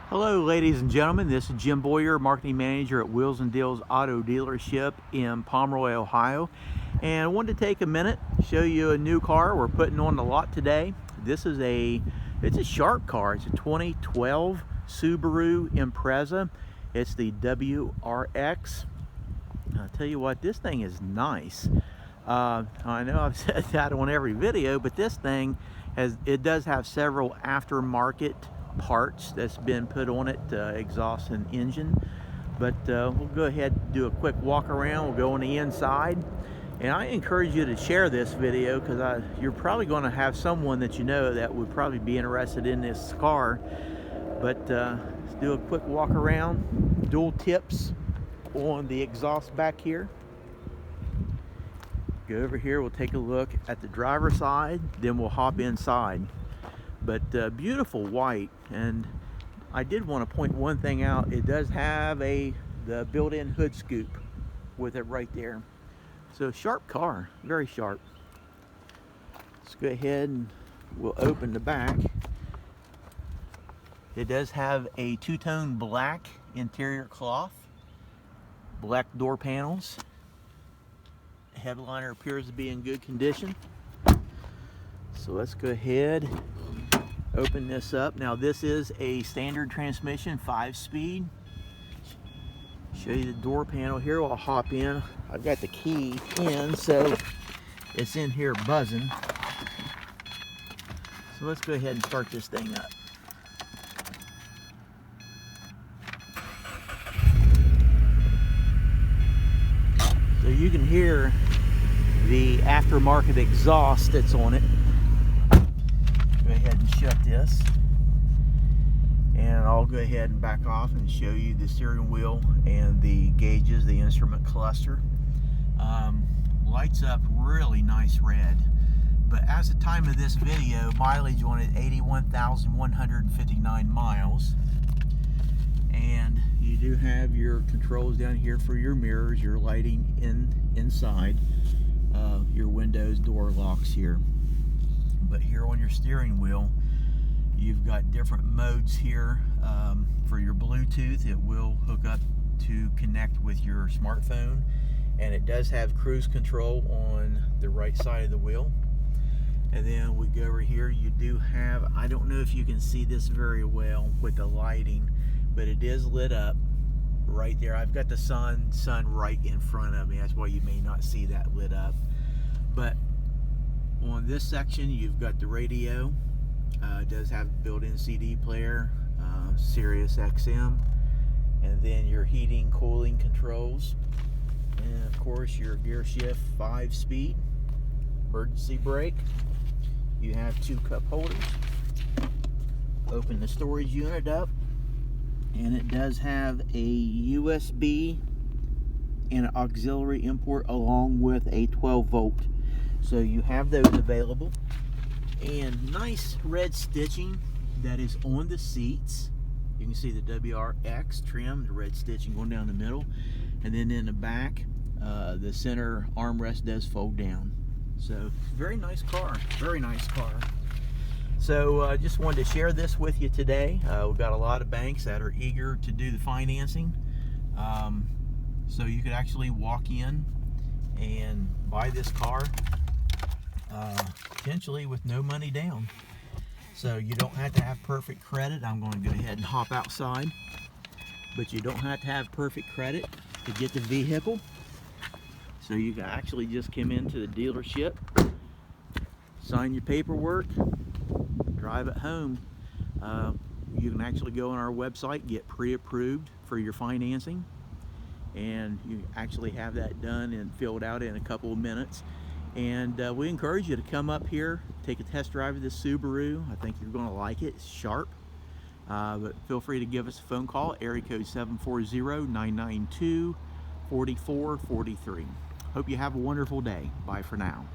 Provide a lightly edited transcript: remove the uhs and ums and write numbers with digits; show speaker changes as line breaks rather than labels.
Hello ladies and gentlemen, this is Jim Boyer, Marketing Manager at Wheels and Deals Auto Dealership in Pomeroy, Ohio. And I wanted to take a minute, show you a new car we're putting on the lot today. This is it's a sharp car. It's a 2012 Subaru Impreza. It's the WRX. I'll tell you what, this thing is nice. I know I've said that on every video, but this thing does have several aftermarket parts that's been put on it, exhaust and engine. But we'll go ahead and do a quick walk around. We'll go on the inside, and I encourage you to share this video because you're probably going to have someone that you know that would probably be interested in this car. But let's do a quick walk around. Dual tips on the exhaust back here. Go over here, we'll take a look at the driver's side, then we'll hop inside. But beautiful white. And I did want to point one thing out. It does have the built-in hood scoop with it right there. So sharp car, very sharp. Let's go ahead and we'll open the back. It does have a two-tone black interior cloth, black door panels. Headliner appears to be in good condition. So let's go ahead, open this up. Now this is a standard transmission, 5-speed. Show you the door panel here. I'll hop in. I've got the key in, so it's in here buzzing. So let's go ahead and start this thing up. So you can hear the aftermarket exhaust that's on it. Go ahead and shut this, and I'll go ahead and back off and show you the steering wheel and the gauges, the instrument cluster. Lights up really nice red, but as the time of this video, mileage on it 81,159 miles. And you do have your controls down here for your mirrors, your lighting inside, your windows, door locks here. But here on your steering wheel, you've got different modes here. For your Bluetooth, it will hook up to connect with your smartphone, and it does have cruise control on the right side of the wheel. And then we go over here, you do have, I don't know if you can see this very well with the lighting, but it is lit up right there. I've got the sun right in front of me. That's why you may not see that lit up. But on this section, you've got the radio. It does have built-in CD player, Sirius XM, and then your heating, cooling controls, and of course your gear shift 5-speed, emergency brake. You have 2 cup holders. Open the storage unit up, and it does have a USB and an auxiliary import along with a 12-volt. So you have those available. And nice red stitching that is on the seats. You can see the WRX trim, the red stitching going down the middle. And then in the back, the center armrest does fold down. So very nice car, very nice car. So just wanted to share this with you today. We've got a lot of banks that are eager to do the financing. So you could actually walk in and buy this car potentially with no money down. So you don't have to have perfect credit. I'm going to go ahead and hop outside. But you don't have to have perfect credit to get the vehicle. So you can actually just come into the dealership, sign your paperwork, drive it home. You can actually go on our website, get pre-approved for your financing, and you actually have that done and filled out in a couple of minutes. And we encourage you to come up here, take a test drive of this Subaru. I think you're going to like it. It's sharp. But feel free to give us a phone call, area code 740-992-4443. Hope you have a wonderful day. Bye for now.